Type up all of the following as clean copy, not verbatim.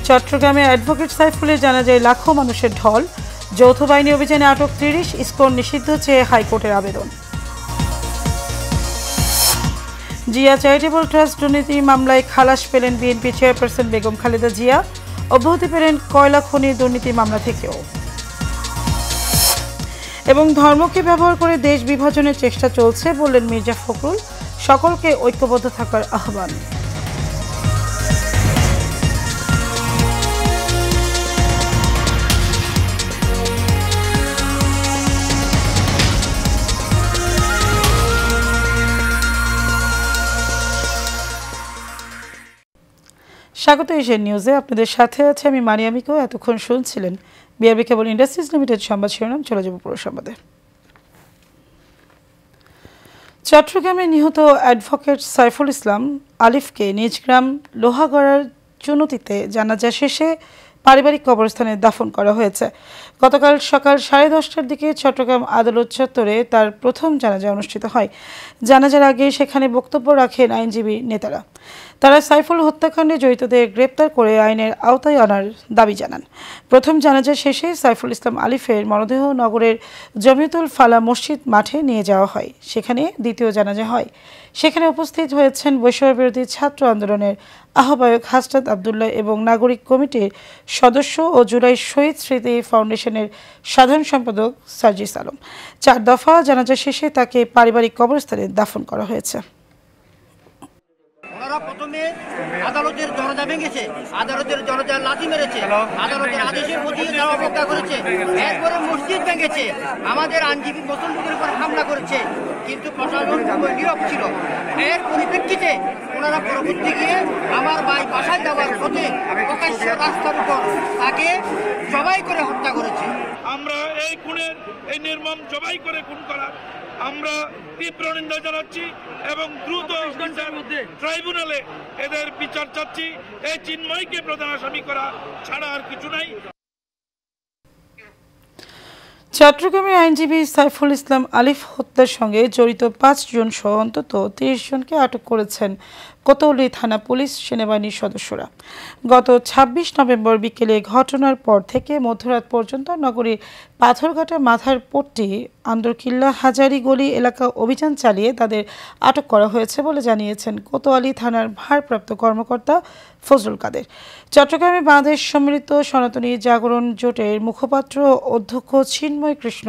চট্টগ্রামে অ্যাডভোকেট সাইফুলের জানাজায় লাখো মানুষের ঢল। যৌথ বাহিনী অভিযানে আটক ৩০। ইসকন নিষিদ্ধ চেয়ে হাইকোর্টের আবেদন। জিয়া চ্যারিটেবল ট্রাস্ট দুর্নীতি মামলায় খালাস পেলেন বিএনপি চেয়ারপারসন বেগম খালেদা জিয়া। অব্যাহতি পেলেন কয়লা খনি দুর্নীতি মামলা থেকেও। এবং ধর্মকে ব্যবহার করে দেশ বিভাজনের চেষ্টা চলছে বললেন মির্জা ফখরুল। সকলকে ঐক্যবদ্ধ থাকার আহ্বান। স্বাগত এশিয়ান নিউজে, আপনাদের সাথে আছে আমি মারিয়ামিকো। এতক্ষণ শুনছিলেন বিআরবি কেবল ইন্ডাস্ট্রিজ লিমিটেড সংবাদ শিরোনাম। চলে যাব পুরো সংবাদে। চট্টগ্রামে নিহত অ্যাডভোকেট সাইফুল ইসলাম আলিফকে নিজ গ্রাম লোহাগড়ার চুনতিতে জানাজা শেষে পারিবারিক কবরস্থানে দাফন করা হয়েছে। গতকাল সকাল 10:30টার দিকে চট্টগ্রাম আদালত চত্বরে তার প্রথম জানাজা অনুষ্ঠিত হয়। জানাজার আগে সেখানে বক্তব্য রাখেন আইনজীবী নেতারা। তারা সাইফুল হত্যাকাণ্ডে জড়িতদের গ্রেপ্তার করে আইনের আওতায় আনার দাবি জানান। প্রথম জানাজা শেষে সাইফুল ইসলাম আলিফের মরদেহ নগরের জমিয়তুল ফালা মসজিদ মাঠে নিয়ে যাওয়া হয়। সেখানে দ্বিতীয় জানাজা হয়। সেখানে উপস্থিত হয়েছেন বৈষম্য বিরোধী ছাত্র আন্দোলনের আহ্বায়ক হাসনাত আবদুল্লাহ এবং নাগরিক কমিটির সদস্য ও জুলাই শহীদ স্মৃতি ফাউন্ডেশনের সাধারণ সম্পাদক সার্জিস আলম। 4 দফা জানাজা শেষে তাকে পারিবারিক কবরস্থানে দাফন করা হয়েছে। ওনারা প্রথমে আদালতের দরজা ভেঙেছে, আদালতের দরজা লাথি মেরেছে, আদালতের আদেশের প্রতি তারা অপেক্ষা করেছে, একবারে মসজিদ ভেঙেছে, আমাদের আইনজীবী মুসলমানদের উপর হামলা করেছে, কিন্তু প্রশাসন নীরব ছিল। এর পরিপ্রেক্ষিতে ওনারা পরবর্তী গিয়ে আমার ভাই বাসায় যাওয়ার পথে প্রকাশ্য রাস্তার উপর তাকে জবাই করে হত্যা করেছে। আমরা এই খুনের এই নির্মম জবাই করে খুন করার আমরা তীব্র নিন্দা জানাচ্ছি এবং দ্রুত ট্রাইব্যুনালে এদের বিচার চাচ্ছি। এই চিন্ময়কে প্রধান আসামি করা ছাড়া আর কিছু নাই। চট্টগ্রামের আইনজীবী সাইফুল ইসলাম আলিফ হত্যার সঙ্গে জড়িত 5 জন সহ অন্তত 30 জনকে আটক করেছেন কোতোয়ালি থানা পুলিশ সেনাবাহিনীর সদস্যরা। গত 26 নভেম্বর বিকেলে ঘটনার পর থেকে মধ্যরাত পর্যন্ত নগরীর পাথরঘাটা মাথার পট্টি আন্দরকিল্লা হাজারি গলি এলাকা অভিযান চালিয়ে তাদের আটক করা হয়েছে বলে জানিয়েছেন কোতোয়ালি থানার ভারপ্রাপ্ত কর্মকর্তা ফজলুল কাদের। চট্টগ্রামে বাংলাদেশ সম্মিলিত সনাতনী জাগরণ জোটের মুখপাত্র অধ্যক্ষ চিন্ময় কৃষ্ণ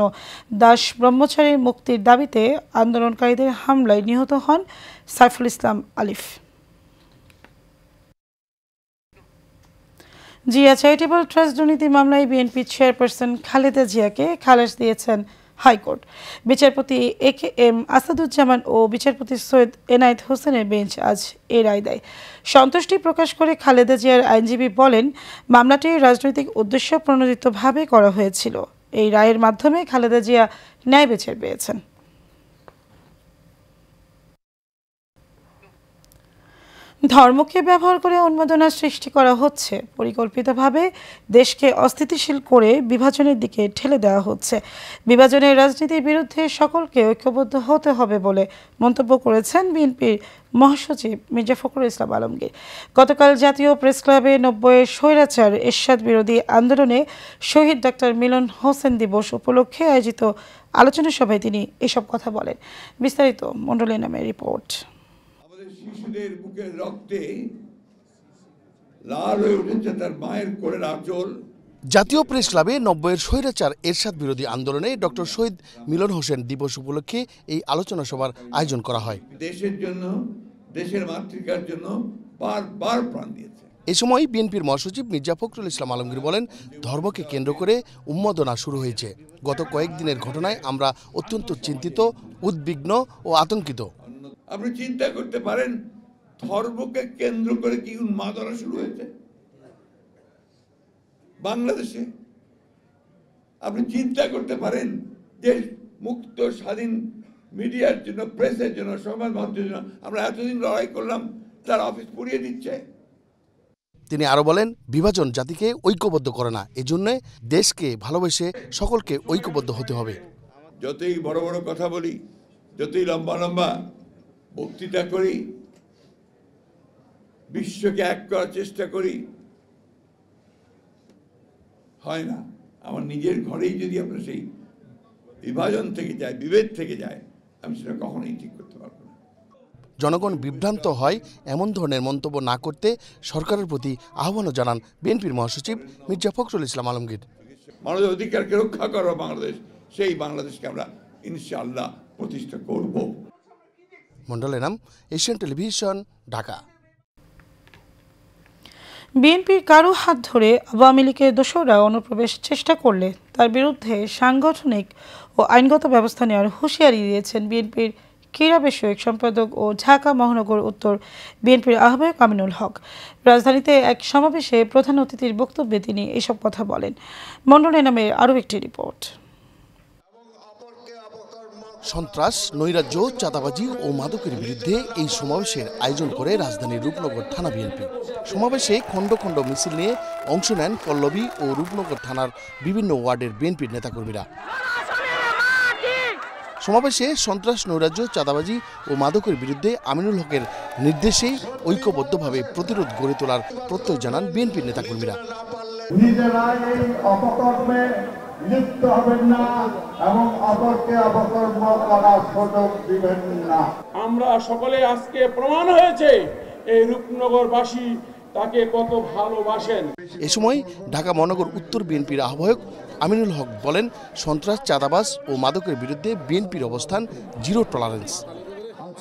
দাস ব্রহ্মচারীর মুক্তির দাবিতে আন্দোলনকারীদের হামলায় নিহত হন সাইফুল ইসলাম আলিফ। জিয়া চ্যারিটেবল ট্রাস্ট দুর্নীতি মামলায় বিএনপি চেয়ারপারসন খালেদা জিয়াকে খালাস দিয়েছেন হাইকোর্ট। বিচারপতি AKM আসাদুজ্জামান ও বিচারপতি সৈয়দ এনায়েত হোসেনের বেঞ্চ আজ এ রায় দেয়। সন্তুষ্টি প্রকাশ করে খালেদা জিয়ার আইনজীবী বলেন, মামলাটি রাজনৈতিক উদ্দেশ্য প্রণোদিতভাবে করা হয়েছিল। এই রায়ের মাধ্যমে খালেদা জিয়া ন্যায় বিচার পেয়েছেন। ধর্মকে ব্যবহার করে উন্মাদনা সৃষ্টি করা হচ্ছে, পরিকল্পিতভাবে দেশকে অস্থিতিশীল করে বিভাজনের দিকে ঠেলে দেওয়া হচ্ছে। বিভাজনের রাজনীতির বিরুদ্ধে সকলকে ঐক্যবদ্ধ হতে হবে বলে মন্তব্য করেছেন বিএনপির মহাসচিব মির্জা ফখরুল ইসলাম আলমগীর। গতকাল জাতীয় প্রেস ক্লাবে 90-এর স্বৈরাচার এরশাদ বিরোধী আন্দোলনে শহীদ ডাক্তার মিলন হোসেন দিবস উপলক্ষে আয়োজিত আলোচনা সভায় তিনি এসব কথা বলেন। বিস্তারিত মণ্ডলী নামের রিপোর্ট। শিশুদের বুকের রক্তে লাল হয়ে উঠেছে তার মায়ের কোলের আঁচল। জাতীয় প্রেস ক্লাবে 90-এর স্বৈরাচার এরশাদ বিরোধী আন্দোলনে ডক্টর শহীদ মিলন হোসেন দিবস উপলক্ষে এই আলোচনা সভার আয়োজন করা হয়। দেশের জন্য, দেশের মাতৃকার জন্য বারবার প্রাণ দিয়েছে। এ সময় বিএনপির মহাসচিব মির্জা ফখরুল ইসলাম আলমগীর বলেন, ধর্মকে কেন্দ্র করে উন্মাদনা শুরু হয়েছে। গত কয়েকদিনের ঘটনায় আমরা অত্যন্ত চিন্তিত, উদ্বিগ্ন ও আতঙ্কিত। আপনি চিন্তা করতে পারেন ধর্মকে কেন্দ্র করে কি উন্মাদনা শুরু হয়েছে বাংলাদেশে? আপনি চিন্তা করতে পারেন যে মুক্ত স্বাধীন মিডিয়ার জন্য, প্রেসের জন্য, সংবাদ মাধ্যমের জন্য আমরা এতদিন লড়াই করলাম, তার অফিস পুড়িয়ে দিচ্ছে। তিনি আরো বলেন, বিভাজন জাতিকে ঐক্যবদ্ধ করে না, এজন্য দেশকে ভালোবেসে সকলকে ঐক্যবদ্ধ হতে হবে। যতই বড় বড় কথা বলি, যতই লম্বা লম্বা বক্তৃতা করি, বিশ্বকে এক করার চেষ্টা করি, হয় না। আমার নিজের ঘরেই যদি আপনার সেই বিভাজন থেকে যায়, বিভেদ থেকে যায়, আমি সেটা কখনোই ঠিক করতে পারবো না। জনগণ বিভ্রান্ত হয় এমন ধরনের মন্তব্য না করতে সরকারের প্রতি আহ্বানও জানান বিএনপির মহাসচিব মির্জা ফখরুল ইসলাম আলমগীর। মানবের অধিকারকে রক্ষা করো বাংলাদেশ, সেই বাংলাদেশকে আমরা ইনশাআল্লাহ প্রতিষ্ঠা করব। Mondal Enam, Asian television, Dhaka. বিএনপির কারো হাত ধরে আওয়ামী লীগের দোসররা অনুপ্রবেশ চেষ্টা করলে তার বিরুদ্ধে সাংগঠনিক ও আইনগত ব্যবস্থা নেওয়ার হুঁশিয়ারি দিয়েছেন বিএনপির ক্রীড়া বিষয়ক সম্পাদক ও ঢাকা মহানগর উত্তর বিএনপির আহ্বায়ক আমিনুল হক। রাজধানীতে এক সমাবেশে প্রধান অতিথির বক্তব্যে তিনি এসব কথা বলেন। মন্ডল এনামের আরও একটি রিপোর্ট। সন্ত্রাস, নৈরাজ্য, চাঁদাবাজি ও মাদকের বিরুদ্ধে এই সমাবেশের আয়োজন করে রাজধানীর রূপনগর থানা বিএনপি। সমাবেশে খণ্ড খণ্ড মিছিল নিয়ে অংশ নেন পল্লবী ও রূপনগর থানার বিভিন্ন ওয়ার্ডের বিএনপির নেতাকর্মীরা। সমাবেশে সন্ত্রাস, নৈরাজ্য, চাঁদাবাজি ও মাদকের বিরুদ্ধে আমিনুল হকের নির্দেশেই ঐক্যবদ্ধভাবে প্রতিরোধ গড়ে তোলার প্রত্যয় জানান বিএনপির নেতাকর্মীরা। লিপ্ত হবেন না এবং অপরকে অপকর্ম করার সুযোগ দিবেন না। আমরা সকলে আজকে প্রমাণ হয়েছে এই রূপনগরবাসী তাকে কত ভালোবাসেন। এ সময় ঢাকা মহানগর উত্তর বিএনপির আহ্বায়ক আমিনুল হক বলেন, সন্ত্রাস, চাঁদাবাজ ও মাদকের বিরুদ্ধে বিএনপির অবস্থান জিরো টলারেন্স।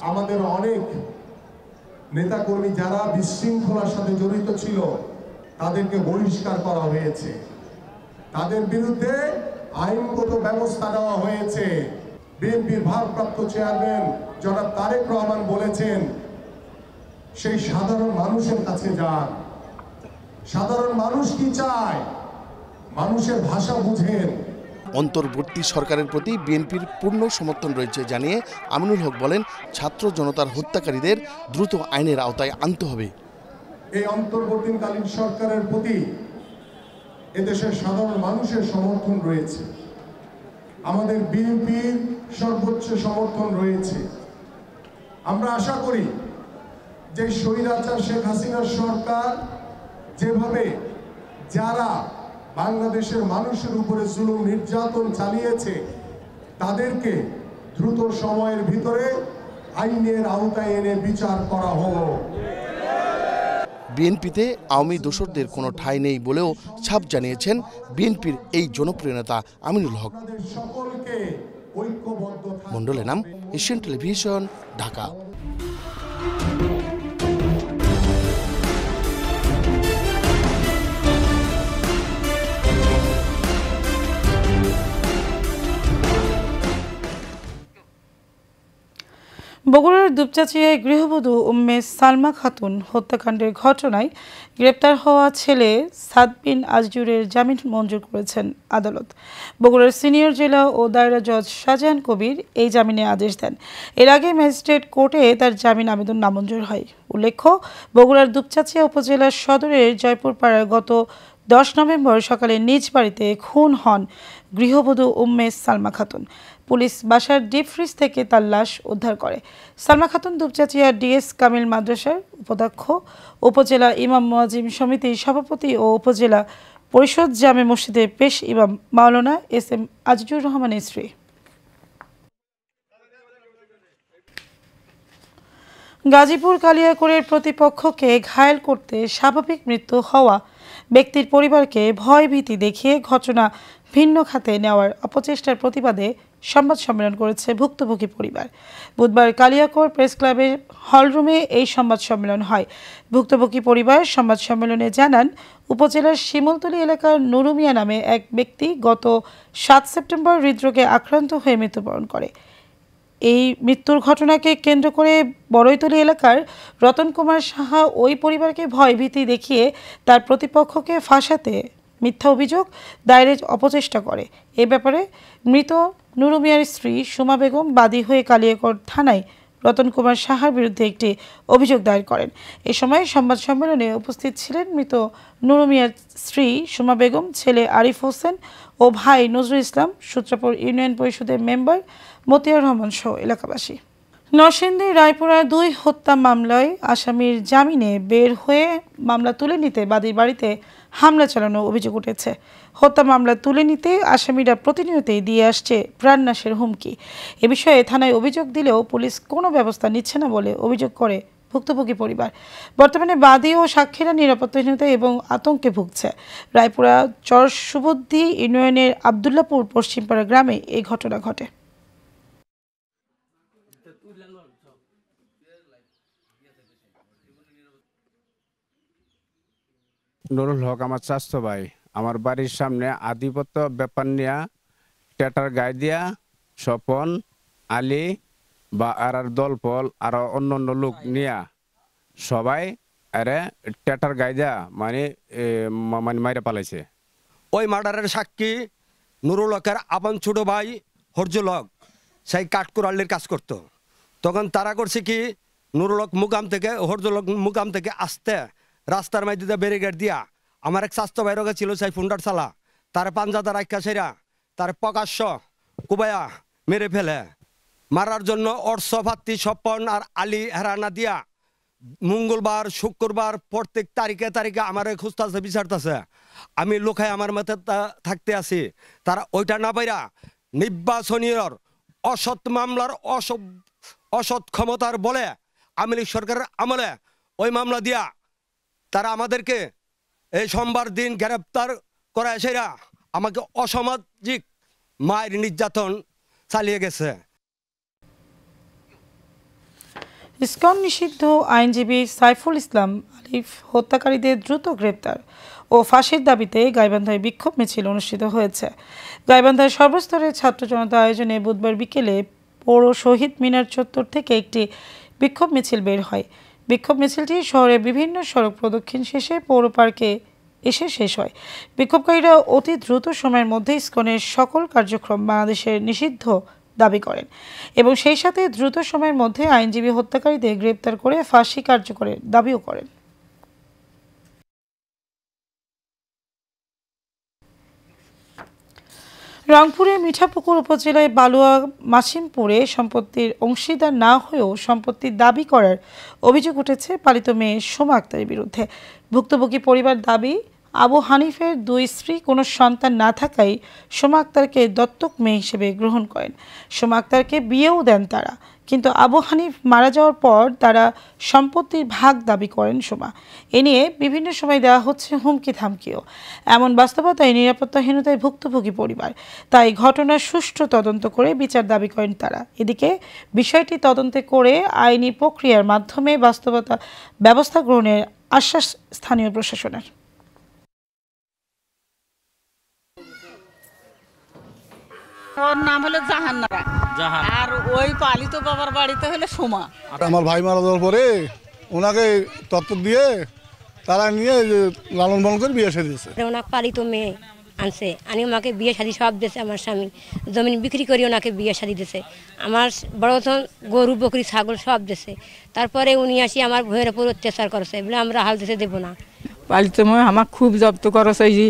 আমাদের অনেক নেতাকর্মী যারা বিশৃঙ্খলার সাথে জড়িত ছিল তাদেরকে বহিষ্কার করা হয়েছে, তাদের বিরুদ্ধে আইনগত ব্যবস্থা নেওয়া হয়েছে। বিএনপির ভারপ্রাপ্ত চেয়ারম্যান জনাব তারেক রহমান বলেছেন, সেই সাধারণ মানুষের কাছে যান। সাধারণ মানুষ কি চায়, মানুষের ভাষা বুঝেন। অন্তর্বর্তী সরকারের প্রতি বিএনপির পূর্ণ সমর্থন রয়েছে জানিয়ে আমিনুল হক বলেন, ছাত্র জনতার হত্যাকারীদের দ্রুত আইনের আওতায় আনতে হবে। এই অন্তর্বর্তীকালীন সরকারের প্রতি এদেশের সাধারণ মানুষের সমর্থন রয়েছে, আমাদের বিএনপির সর্বোচ্চ সমর্থন রয়েছে। আমরা আশা করি যে স্বৈরাচার শেখ হাসিনার সরকার যেভাবে যারা বাংলাদেশের মানুষের উপরে জুলুম নির্যাতন চালিয়েছে তাদেরকে দ্রুত সময়ের ভিতরে আইনের আওতায় এনে বিচার করা হলো। বিএনপিতে আওয়ামী দোসরদের কোনো ঠাঁই নেই বলেও ছাপ জানিয়েছেন বিএনপির এই জনপ্রিয় নেতা আমিনুল হক। Mondal Enam, Asian television, Dhaka. বগুড়ার দুপচাচিয়ায় গৃহবধূ উম্মে সালমা খাতুন হত্যাকাণ্ডের ঘটনায় গ্রেপ্তার হওয়া ছেলে সাদ বিন আজজুরের জামিন মঞ্জুর করেছেন আদালত। বগুড়ার সিনিয়র জেলা ও দায়রা জজ শাহজাহান কবির এই জামিনের আদেশ দেন। এর আগে ম্যাজিস্ট্রেট কোর্টে তার জামিন আবেদন নামঞ্জুর হয়। উল্লেখ্য, বগুড়ার দুপচাচিয়া উপজেলার সদরের জয়পুরপাড়ায় গত 10 নভেম্বর সকালে নিজ বাড়িতে খুন হন গৃহবধূ উম্মে সালমা খাতুন। পুলিশ বাসার ডিপ ফ্রিজ থেকে তার লাশ উদ্ধার করে। সালমা খাতুন দুপচাচিয়া ডিএস কামিল মাদ্রাসার উপাধ্যক্ষ, উপজেলা ইমাম মুয়াজ্জিম সমিতির সভাপতি ও উপজেলা পরিষদ জামে মসজিদের পেশ ইমাম মাওলানা SM আজিজুর রহমানের স্ত্রী। গাজীপুর কালিয়াকৈরের প্রতিপক্ষকে ঘায়েল করতে স্বাভাবিক মৃত্যু হওয়া ব্যক্তির পরিবারকে ভয়ভীতি দেখিয়ে ঘটনা ভিন্ন খাতে নেওয়ার অপচেষ্টার প্রতিবাদে সংবাদ সম্মেলন করেছে ভুক্তভোগী পরিবার। বুধবার কালিয়াকৈর প্রেস ক্লাবের হলরুমে এই সংবাদ সম্মেলন হয়। ভুক্তভোগী পরিবার সংবাদ সম্মেলনে জানান, উপজেলার শিমুলতলী এলাকার নুরু মিয়া নামে এক ব্যক্তি গত 7 সেপ্টেম্বর হৃদরোগে আক্রান্ত হয়ে মৃত্যুবরণ করে। এই মৃত্যুর ঘটনাকে কেন্দ্র করে বড়ইতলী এলাকার রতন কুমার সাহা ওই পরিবারকে ভয়ভীতি দেখিয়ে তার প্রতিপক্ষকে ফাঁসাতে মিথ্যা অভিযোগ দায়েরের অপচেষ্টা করে। এ ব্যাপারে মৃত নুরু মিয়ার স্ত্রী সুমা বেগম বাদী হয়ে কালিয়াকৈর থানায় রতন কুমার সাহার বিরুদ্ধে একটি অভিযোগ দায়ের করেন। এ সময় সংবাদ সম্মেলনে উপস্থিত ছিলেন মৃত নুরু মিয়ার স্ত্রী সুমা বেগম, ছেলে আরিফ হোসেন ও ভাই নজরুল ইসলাম, সূত্রাপুর ইউনিয়ন পরিষদের মেম্বার মতিয়ার রহমান সহ এলাকাবাসী। নরসিংদী রায়পুরার 2 হত্যা মামলায় আসামির জামিনে বের হয়ে মামলা তুলে নিতে বাদীর বাড়িতে হামলা চালানোর অভিযোগ উঠেছে। হত্যা মামলা তুলে নিতে আসামিরা প্রতিনিয়তই দিয়ে আসছে প্রাণনাশের হুমকি। এ বিষয়ে থানায় অভিযোগ দিলেও পুলিশ কোনো ব্যবস্থা নিচ্ছে না বলে অভিযোগ করে ভুক্তভোগী পরিবার। বর্তমানে বাদী ও সাক্ষীরা নিরাপত্তাহীনতা এবং আতঙ্কে ভুগছে। রায়পুরা চর সুবুদ্ধি ইউনিয়নের আবদুল্লাপুর পশ্চিমপাড়া গ্রামে এই ঘটনা ঘটে। নুরুল হক আমার চাচতো ভাই, আমার বাড়ির সামনে আধিপত্য ব্যাপার নিয়ে টেটার গায়ে দিয়া স্বপন আলী বা আর দলপল আর অন্য লোক নিয়া সবাই আরে টেটার গায়ে দিয়া মানে মাইরে পালাইছে। ওই মার্ডারের সাক্ষী নুরুল হকের আপন ছোট ভাই হরজুল হক সেই কাঠকুড়াল্লির কাজ করতো। তখন তারা করছে কি, নুরুল হক মুকাম থেকে হরজুল হক মুকাম থেকে আসতে রাস্তার মধ্যে ব্যারিকেড দিয়া আমার এক স্বাস্থ্য বাইরকে ছিল সেই ফুন্ডার চালা তার পাঞ্জাদা রাখা সেরা তার প্রকাশ্য কুবায়া মেরে ফেলে। মারার জন্য অর্শ ভাত্তি স্বপন আর আলী হেরানা দিয়া মঙ্গলবার শুক্রবার প্রত্যেক তারিখে আমার খুঁজতেছে বিচারতেছে। আমি লোকায় আমার মতে থাকতে আছি। তারা ওইটা না পাইরা নির্বাচনীয় অসৎ মামলার অসৎ ক্ষমতার বলে আওয়ামী লীগ সরকারের আমলে ওই মামলা দিয়া তারা আমাদেরকে এই সোমবার দিন গ্রেপ্তার করা এসেরা আমাকে অসামাজিক মায়ের নির্যাতন চালিয়ে গেছে। ইসকন নিষিদ্ধ আইনজীবী সাইফুল ইসলাম আলিফ হত্যাকারীদের দ্রুত গ্রেপ্তার ও ফাঁসির দাবিতে গাইবান্ধায় বিক্ষোভ মিছিল অনুষ্ঠিত হয়েছে। গাইবান্ধায় সর্বস্তরের ছাত্র জনতা আয়োজনে বুধবার বিকেলে পৌর শহীদ মিনার চত্বর থেকে একটি বিক্ষোভ মিছিল বের হয়। বিক্ষোভ মিছিলটি শহরের বিভিন্ন সড়ক প্রদক্ষিণ শেষে পৌর পার্কে এসে শেষ হয়। বিক্ষোভকারীরা অতি দ্রুত সময়ের মধ্যে ইসকনের সকল কার্যক্রম বাংলাদেশের নিষিদ্ধ দাবি করেন এবং সেই সাথে দ্রুত সময়ের মধ্যে আইনজীবী হত্যাকারীদের গ্রেপ্তার করে ফাঁসি কার্যকরের দাবিও করেন। রংপুরের মিঠাপুকুর উপজেলায় বালুয়া মাসিমপুরে সম্পত্তির অংশীদার না হয়েও সম্পত্তির দাবি করার অভিযোগ উঠেছে পালিত মেয়ে সোমা আক্তারের বিরুদ্ধে। ভুক্তভোগী পরিবার দাবি, আবু হানিফের 2 স্ত্রী কোনো সন্তান না থাকায় সোমা আক্তারকে দত্তক মেয়ে হিসেবে গ্রহণ করেন। সোমা আক্তারকে বিয়েও দেন তারা, কিন্তু আবু হানিফ মারা যাওয়ার পর তারা সম্পত্তির ভাগ দাবি করেন সোমা। এ নিয়ে বিভিন্ন সময় দেওয়া হচ্ছে হুমকি থামকিও। এমন বাস্তবতায় নিরাপত্তাহীনতায় ভুক্তভোগী পরিবার, তাই ঘটনার সুষ্ঠু তদন্ত করে বিচার দাবি করেন তারা। এদিকে বিষয়টি তদন্তে করে আইনি প্রক্রিয়ার মাধ্যমে বাস্তবতা ব্যবস্থা গ্রহণের আশ্বাস স্থানীয় প্রশাসনের। ওর নাম হলো জাহান্নারা, আর ওই পালিত বাবার বাড়িতে হলো সোমা। আমার ভাই মারা যাওয়ার পরে ওনাকে তত্ত্ব দিয়ে তারা নিয়ে লালন পালন করে বিয়ে শাদী দিয়েছে। ওনাকে পালিত মেয়ে আনছে, আনি ওনাকে বিয়ে শাদী সব দিয়েছে। আমার স্বামী জমিন বিক্রি করে ওনাকে বিয়ে শাদী দিয়েছে। আমার বড় গরু বকরি ছাগল সব দিয়েছে। তারপরে উনি আসি আমার ভয়ের উপর অত্যাচার করেছে বলে আমরা হাল দিতে দেবো না। পালিত মেয়ে আমার খুব জব্দ করেছে, এই যে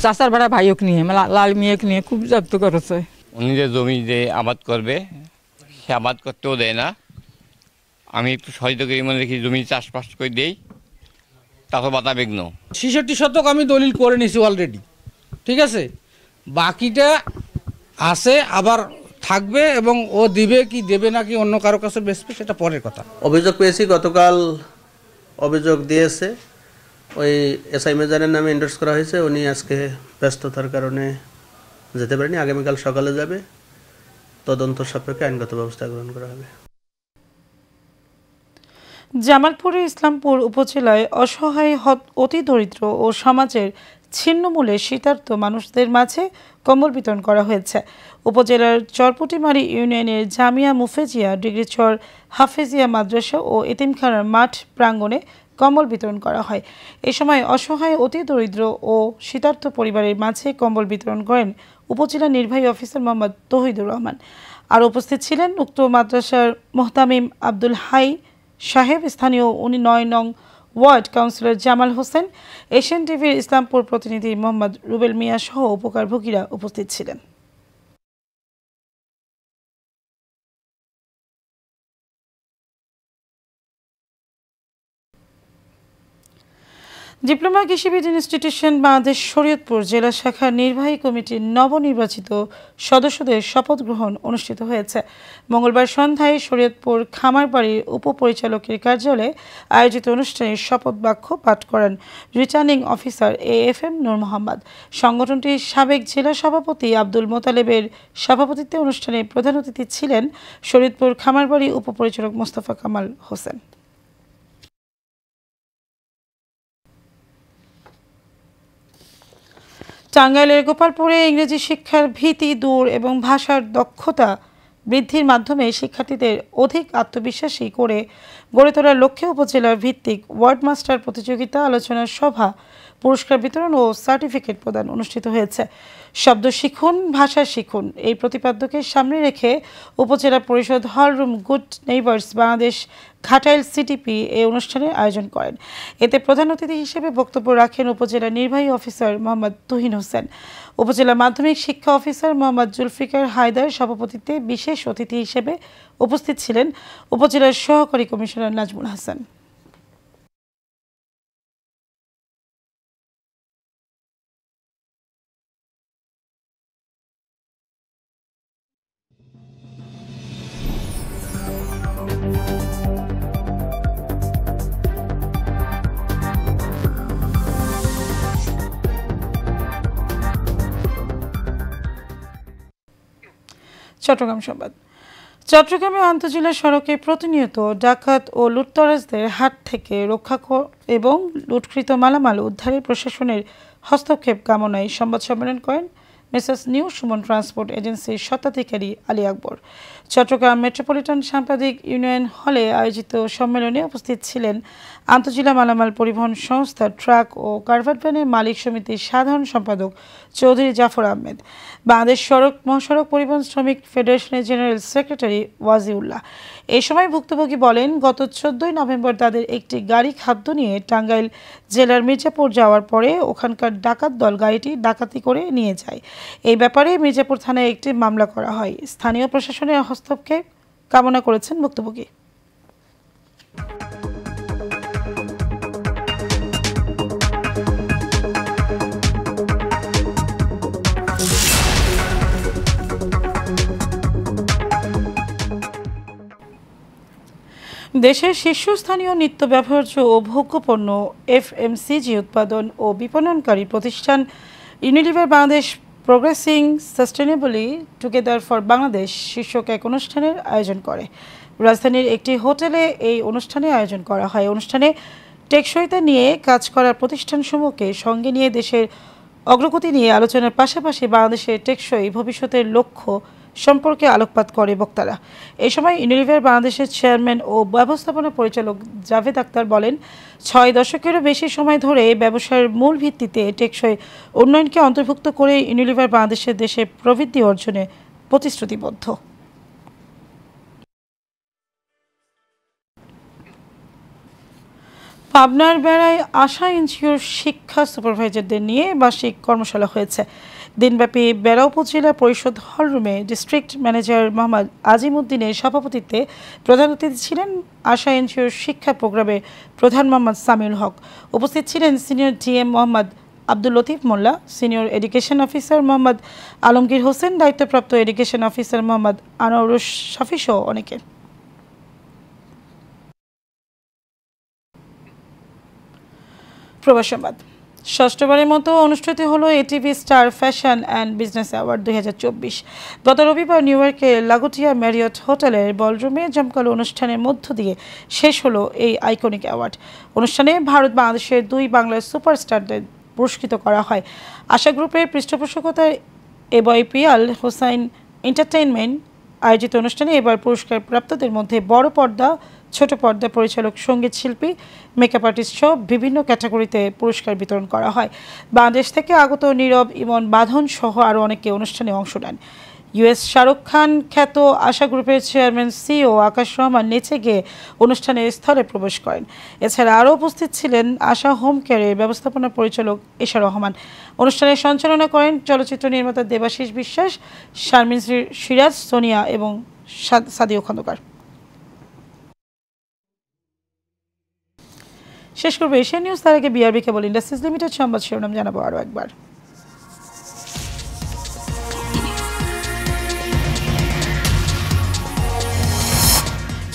চাচার ভাড়া ভাইক নিয়ে লাল মেয়েক নিয়ে খুব জব্দ করেছে। উনি যে জমি যে আবাদ করবে সে আবাদ করতেও দেয় না। আমি একটু সহযোগী করি মনে রেখি জমি চাষবাস করে দেই, তারপর বাধা বিঘ্ন। 66 শতক আমি দলিল করে নিছি অলরেডি, ঠিক আছে। বাকিটা আছে আবার থাকবে এবং ও দিবে কি দেবে নাকি অন্য কারো কাছে বেচবে সেটা পরের কথা। অভিযোগ পেয়েছি, গতকাল অভিযোগ দিয়েছে, ওই এসআই মেজরের নামে এন্ডোর্স করা হয়েছে। উনি আজকে ব্যস্ততার কারণে যেতে পারেনি, আগামীকাল সকালে যাবে। তদন্ত সাপেক্ষে আইনগত ব্যবস্থা গ্রহণ করা হবে। জামালপুরের ইসলামপুর উপজেলায় অসহায় অতি দরিদ্র ও সমাজের ছিন্নমূলে শীতার্ত মানুষদের মাঝে কম্বল বিতরণ করা হয়েছে। উপজেলার চরপুটিমারি ইউনিয়নের জামিয়া মুফেজিয়া ডিগ্রি চর হাফেজিয়া মাদ্রাসা ও এতিমখানার মাঠ প্রাঙ্গণে কম্বল বিতরণ করা হয়। এ সময় অসহায় অতি দরিদ্র ও শীতার্ত পরিবারের মাঝে কম্বল বিতরণ করেন উপজেলা নির্বাহী অফিসার মোহাম্মদ তৌহিদুর রহমান। আর উপস্থিত ছিলেন উক্ত মাদ্রাসার মোহতামিম আব্দুল হাই সাহেব, স্থানীয় 9 নং ward councillor Jamal Hossain, Asian টিভির ইসলামপুর প্রতিনিধি মোহাম্মদ রুবেল মিয়া সহ উপকারভোগীরা উপস্থিত ছিলেন। ডিপ্লোমা কৃষিবিদ ইনস্টিটিউশন বাংলাদেশ শরীয়তপুর জেলা শাখার নির্বাহী কমিটির নবনির্বাচিত সদস্যদের শপথ গ্রহণ অনুষ্ঠিত হয়েছে। মঙ্গলবার সন্ধ্যায় শরীয়তপুর খামারবাড়ির উপপরিচালকের কার্যালয়ে আয়োজিত অনুষ্ঠানে শপথ বাক্য পাঠ করেন রিটার্নিং অফিসার AFM নূর মোহাম্মদ। সংগঠনটির সাবেক জেলা সভাপতি আব্দুল মোতালেবের সভাপতিত্বে অনুষ্ঠানে প্রধান অতিথি ছিলেন শরীয়তপুর খামারবাড়ি উপপরিচালক মোস্তফা কামাল হোসেন। টাঙ্গাইলের গোপালপুরে ইংরেজি শিক্ষার ভীতি দূর এবং ভাষার দক্ষতা বৃদ্ধির মাধ্যমে শিক্ষার্থীদের অধিক আত্মবিশ্বাসী করে গড়ে তোলার লক্ষ্যে উপজেলা ভিত্তিক ওয়ার্ড মাস্টার প্রতিযোগিতা, আলোচনা সভা, পুরস্কার বিতরণ ও সার্টিফিকেট প্রদান অনুষ্ঠিত হয়েছে। শব্দ শিখুন, ভাষা শিখুন এই প্রতিপাদ্যকে সামনে রেখে উপজেলা পরিষদ hall room good neighbours Bangladesh Ghatail CTP এই অনুষ্ঠানের আয়োজন করেন। এতে প্রধান অতিথি হিসেবে বক্তব্য রাখেন উপজেলা নির্বাহী অফিসার মোহাম্মদ তুহিন হোসেন। উপজেলা মাধ্যমিক শিক্ষা অফিসার মোহাম্মদ জুলফিকার হায়দার সভাপতিত্বে বিশেষ অতিথি হিসেবে উপস্থিত ছিলেন উপজেলার সহকারী কমিশনার নাজমুল হাসান। চট্টগ্রাম সংবাদ। চট্টগ্রামে আন্তঃজেলা সড়কে প্রতিনিয়ত ডাকাত ও লুটতরাজদের হাত থেকে রক্ষা এবং লুটকৃত মালামাল উদ্ধারে প্রশাসনের হস্তক্ষেপ কামনায় সংবাদ সম্মেলন করেন মেসার্স নিউ সুমন ট্রান্সপোর্ট এজেন্সির স্বত্বাধিকারী আলী আকবর। চট্টগ্রাম মেট্রোপলিটন সাংবাদিক ইউনিয়ন হলে আয়োজিত সম্মেলনে উপস্থিত ছিলেন আন্তঃজেলা মালামাল পরিবহন সংস্থা ট্রাক ও কারভার্ট ভ্যানের মালিক সমিতির সাধারণ সম্পাদক চৌধুরী জাফর আহমেদ, বাংলাদেশ সড়ক মহাসড়ক পরিবহন শ্রমিক ফেডারেশনের জেনারেল সেক্রেটারি ওয়াজিউল্লাহ। এই সময় ভুক্তভোগী বলেন, গত 14 নভেম্বর তাদের একটি গাড়ি খাদ্য নিয়ে টাঙ্গাইল জেলার মির্জাপুর যাওয়ার পরে ওখানকার ডাকাত দল গাড়িটি ডাকাতি করে নিয়ে যায়। এই ব্যাপারে মির্জাপুর থানায় একটি মামলা করা হয়। স্থানীয় প্রশাসনের হস্তক্ষেপ কামনা করেছেন ভুক্তভোগী। দেশের শীর্ষস্থানীয় নিত্য ব্যবহার্য ও ভোগ্যপণ্য FMCG উৎপাদন ও বিপণনকারী প্রতিষ্ঠান Unilever Bangladesh progressing সাস্টেনেবলি together for Bangladesh শীর্ষক এক অনুষ্ঠানের আয়োজন করে। রাজধানীর একটি হোটেলে এই অনুষ্ঠানে আয়োজন করা হয়। অনুষ্ঠানে টেকসইতা নিয়ে কাজ করার প্রতিষ্ঠানসমূহকে সঙ্গে নিয়ে দেশের অগ্রগতি নিয়ে আলোচনার পাশাপাশি বাংলাদেশের টেকসই ভবিষ্যতের লক্ষ্য সম্পর্কে আলোকপাত করে বক্তারা। এই সময় ইউনিলিভার বাংলাদেশের চেয়ারম্যান ও ব্যবস্থাপনা পরিচালক জাভেদ আক্তার বলেন, 6 দশকেরও বেশি সময় ধরে ব্যবসার মূল ভিত্তিতে টেকসই উন্নয়নকে অন্তর্ভুক্ত করে ইউনিলিভার বাংলাদেশের দেশে প্রবৃদ্ধি অর্জনে প্রতিশ্রুতিবদ্ধ। পাবনার বেড়ায় আশা এনজিওর শিক্ষা সুপারভাইজারদের নিয়ে বার্ষিক কর্মশালা হয়েছে। দিনব্যাপী বেড়া উপজেলা পরিষদ হলরুমে ডিস্ট্রিক্ট ম্যানেজার মোহাম্মদ আজিম উদ্দিনের সভাপতিত্বে প্রধান অতিথি ছিলেন আশা এনজিওর শিক্ষা প্রোগ্রামের প্রধান মোহাম্মদ সামিউল হক। উপস্থিত ছিলেন senior DM Mohammad Abdul Latif Molla, senior education officer Mohammad Alamgir Hossain, দায়িত্বপ্রাপ্ত এডুকেশন অফিসার মোহাম্মদ আনোয়ারুস শফি সহ অনেকে। প্রবাস সংবাদ। ষষ্ঠবারের মতো অনুষ্ঠিত হলো ATV star fashion and business award 2024। গত রবিবার নিউ ইয়র্কের লাগোটিয়া ম্যারিয়ট হোটেলের বলরুমে জমকালো অনুষ্ঠানের মধ্য দিয়ে শেষ হলো এই আইকনিক অ্যাওয়ার্ড। অনুষ্ঠানে ভারত বাংলাদেশের 2 বাংলার সুপারস্টারদের পুরস্কৃত করা হয়। আশা গ্রুপের পৃষ্ঠপোষকতায় এবইপিএল হোসাইন এন্টারটেইনমেন্ট আয়োজিত অনুষ্ঠানে এবার পুরস্কার প্রাপ্তদের মধ্যে বড় পর্দা, ছোট পর্দা পরিচালক, সঙ্গীত শিল্পী, মেকআপ আর্টিস্ট সহ বিভিন্ন ক্যাটাগরিতে পুরস্কার বিতরণ করা হয়। বাংলাদেশ থেকে আগত নীরব, ইমন, বাঁধন সহ আরও অনেকে অনুষ্ঠানে অংশ নেন। US শাহরুখ খান খ্যাত আশা গ্রুপের চেয়ারম্যান CEO আকাশ রহমান নেচে গিয়ে অনুষ্ঠানের স্থলে প্রবেশ করেন। এছাড়া আরও উপস্থিত ছিলেন আশা হোম কেয়ারের ব্যবস্থাপনা পরিচালক এশা রহমান। অনুষ্ঠানের সঞ্চালনা করেন চলচ্চিত্র নির্মাতা দেবাশিস বিশ্বাস, শারমিন সিরাজ, সোনিয়া এবং সাদিও খন্দকার। শেষ করবো এশিয়া নিউজ, তার আগে বিআরবি কেবল ইন্ডাস্ট্রিজ লিমিটেড সংবাদ শিরোনাম জানাবো আরও একবার।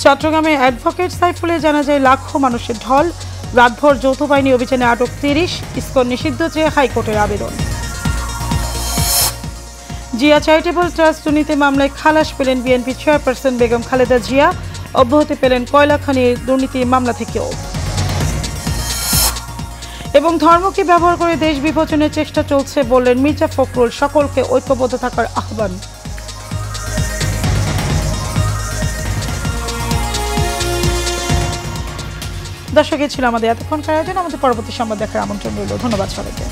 চট্টগ্রামে অ্যাডভোকেট সাইফুলের জানাজায় লাখো মানুষের ঢল, রাতভর যৌথ বাহিনী অভিযানে আটক 30, ইসকন নিষিদ্ধ চেয়ে হাইকোর্টের আবেদন। জিয়া চ্যারিটেবল ট্রাস্ট দুর্নীতি মামলায় খালাস পেলেন বিএনপি চেয়ারপারসন বেগম খালেদা জিয়া, অব্যাহতি পেলেন কয়লা খনির দুর্নীতি মামলা থেকেও। এবং ধর্মকে ব্যবহার করে দেশ বিভাজনের চেষ্টা চলছে বললেন মির্জা ফখরুল, সকলকে ঐক্যবদ্ধ থাকার আহ্বান। দর্শক, ছিল আমাদের এতক্ষণকার আয়োজন। আমাদের পরবর্তী সংবাদ দেখার আমন্ত্রণ রইল। ধন্যবাদ সবাইকে।